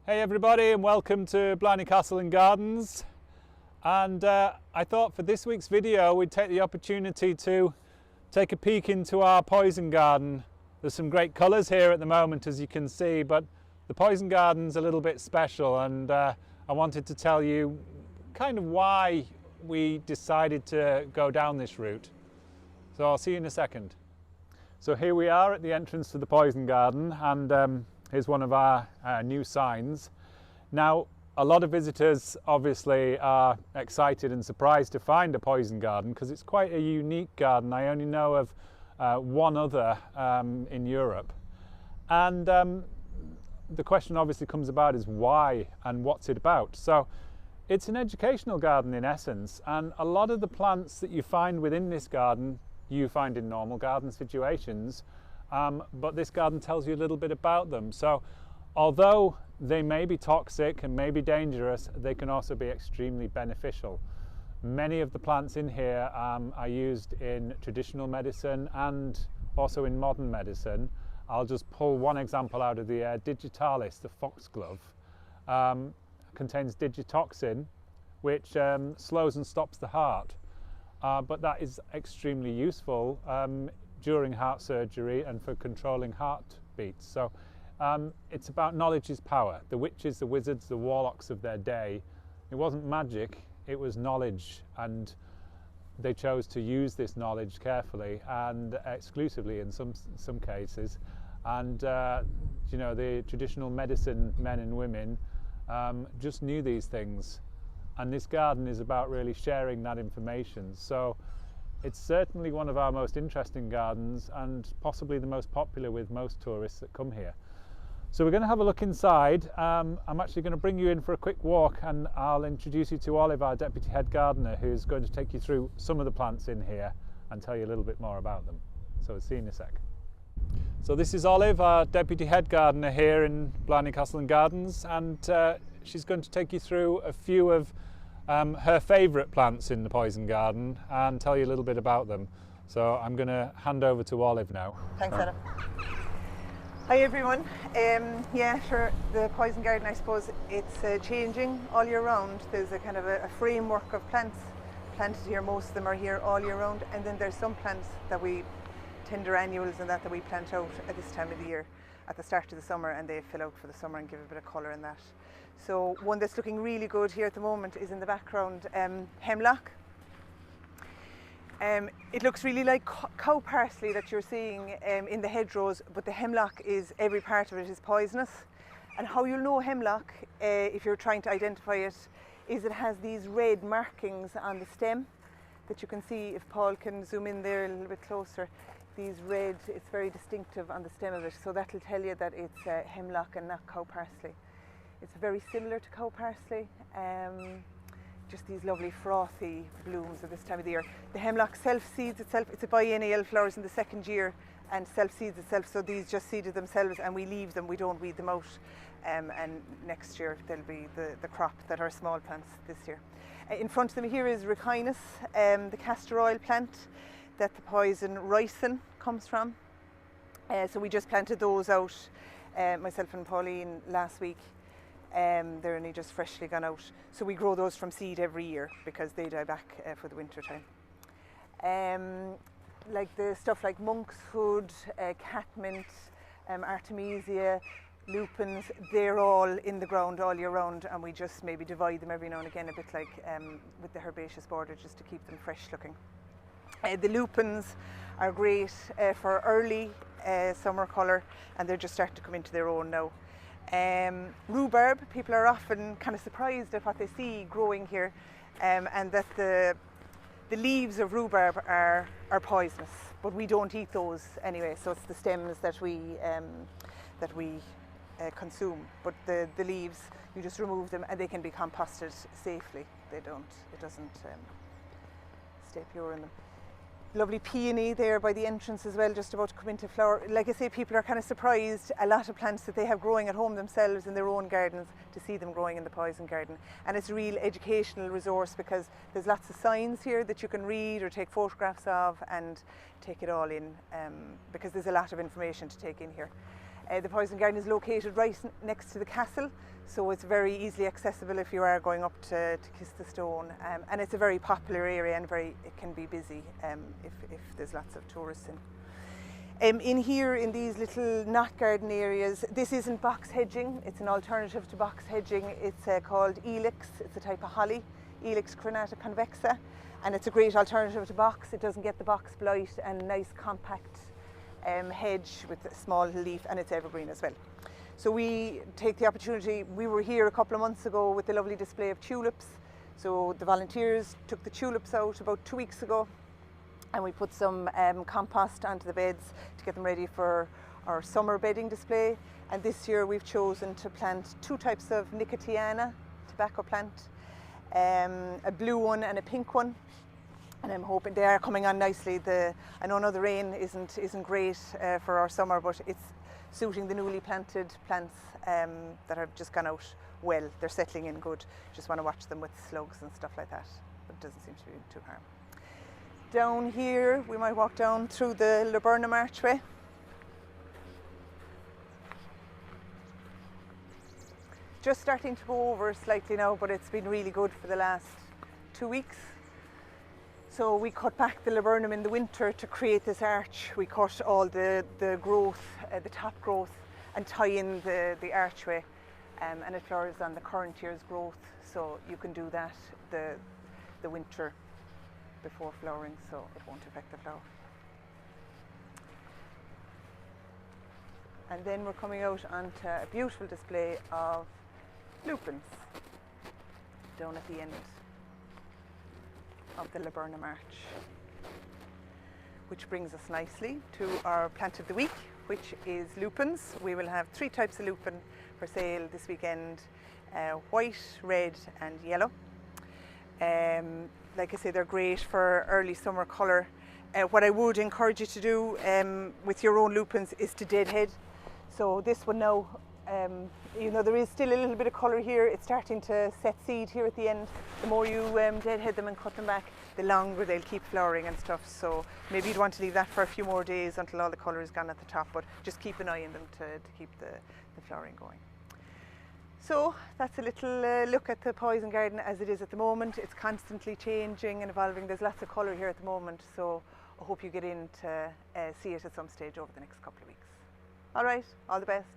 Hey everybody, and welcome to Blarney Castle and Gardens. And I thought for this week's video we'd take the opportunity to take a peek into our poison garden. There's some great colours here at the moment, as you can see, but the poison garden's a little bit special, and I wanted to tell you kind of why we decided to go down this route. So I'll see you in a second. So here we are at the entrance to the poison garden, and here's one of our new signs. Now, a lot of visitors obviously are excited and surprised to find a poison garden because it's quite a unique garden. I only know of one other in Europe. And the question obviously comes about is why and what's it about? So it's an educational garden in essence, and a lot of the plants that you find within this garden you find in normal garden situations. But this garden tells you a little bit about them. So although they may be toxic and may be dangerous, they can also be extremely beneficial. Many of the plants in here are used in traditional medicine and also in modern medicine. I'll just pull one example out of the air. Digitalis, the foxglove, contains digitoxin, which slows and stops the heart. But that is extremely useful during heart surgery and for controlling heartbeats. So it's about knowledge is power. The witches, the wizards, the warlocks of their day, it wasn't magic, it was knowledge, and they chose to use this knowledge carefully and exclusively in some cases. And you know, the traditional medicine men and women just knew these things, and this garden is about really sharing that information. So it's certainly one of our most interesting gardens and possibly the most popular with most tourists that come here. So we're going to have a look inside. I'm actually going to bring you in for a quick walk, and I'll introduce you to Olive, our deputy head gardener, who's going to take you through some of the plants in here and tell you a little bit more about them. So see you in a sec. So this is Olive, our deputy head gardener here in Blarney Castle and Gardens, and she's going to take you through a few of her favourite plants in the poison garden and tell you a little bit about them. So I'm going to hand over to Olive now. Thanks, Adam. Hi everyone. Yeah, sure, the poison garden, I suppose it's changing all year round. There's a kind of a framework of plants planted here. Most of them are here all year round, and then there's some plants that we tender annuals and that we plant out at this time of the year at the start of the summer, and they fill out for the summer and give a bit of colour in that. So one that's looking really good here at the moment is in the background, hemlock. It looks really like cow parsley that you're seeing in the hedgerows, but the hemlock is, every part of it is poisonous. And how you'll know hemlock, if you're trying to identify it, is it has these red markings on the stem that you can see. If Paul can zoom in there a little bit closer, these red, it's very distinctive on the stem of it, so that'll tell you that it's hemlock and not cow parsley. It's very similar to cow parsley, just these lovely frothy blooms at this time of the year. The hemlock self-seeds itself. It's a biennial, flowers in the second year and self-seeds itself, so these just seeded themselves and we leave them, we don't weed them out, and next year there'll be the crop that are small plants this year. In front of them here is Ricinus, the castor oil plant that the poison ricin comes from. So we just planted those out, myself and Pauline, last week. They're only just freshly gone out. So we grow those from seed every year because they die back for the winter time. Like the stuff like monkshood, catmint, artemisia, lupins, they're all in the ground all year round, and we just maybe divide them every now and again, a bit like with the herbaceous border, just to keep them fresh looking. The lupins are great for early summer colour, and they're just starting to come into their own now. Rhubarb, people are often kind of surprised at what they see growing here, and that the leaves of rhubarb are poisonous, but we don't eat those anyway, so it's the stems that we consume. But the leaves, you just remove them and they can be composted safely. It doesn't stay pure in them. Lovely peony there by the entrance as well, just about to come into flower. Like I say, people are kind of surprised, a lot of plants that they have growing at home themselves in their own gardens, to see them growing in the poison garden. And it's a real educational resource because there's lots of signs here that you can read or take photographs of and take it all in, because there's a lot of information to take in here. The poison garden is located right next to the castle, so it's very easily accessible if you are going up to kiss the stone, and it's a very popular area and it can be busy if there's lots of tourists in. In here, in these little knot garden areas, this isn't box hedging, it's an alternative to box hedging. It's called Elix, it's a type of holly, Elix crenata convexa, and it's a great alternative to box. It doesn't get the box blight, and nice compact hedge with a small leaf, and it's evergreen as well. So we take the opportunity, we were here a couple of months ago with the lovely display of tulips. So the volunteers took the tulips out about 2 weeks ago, and we put some compost onto the beds to get them ready for our summer bedding display. And this year we've chosen to plant 2 types of nicotiana tobacco plant, a blue one and a pink one. And I'm hoping they are coming on nicely. I know the rain isn't great for our summer, but it's suiting the newly planted plants that have just gone out well. They're settling in good. Just want to watch them with slugs and stuff like that, but it doesn't seem to be too harm. Down here, we might walk down through the laburnum archway. Just starting to go over slightly now, but it's been really good for the last 2 weeks. So we cut back the laburnum in the winter to create this arch. We cut all the growth, the top growth, and tie in the archway, and it flowers on the current year's growth. So you can do that the winter before flowering, so it won't affect the flower. And then we're coming out onto a beautiful display of lupins down at the end of the laburnum arch, which brings us nicely to our plant of the week, which is lupins. We will have 3 types of lupin for sale this weekend, white, red and yellow. Like I say, they're great for early summer colour. What I would encourage you to do with your own lupins is to deadhead. So this one now, there is still a little bit of colour here. It's starting to set seed here at the end. The more you deadhead them and cut them back, the longer they'll keep flowering and stuff. So maybe you'd want to leave that for a few more days until all the colour is gone at the top, but just keep an eye on them to keep the flowering going. So that's a little look at the poison garden as it is at the moment. It's constantly changing and evolving. There's lots of colour here at the moment, so I hope you get in to see it at some stage over the next couple of weeks. All right, all the best.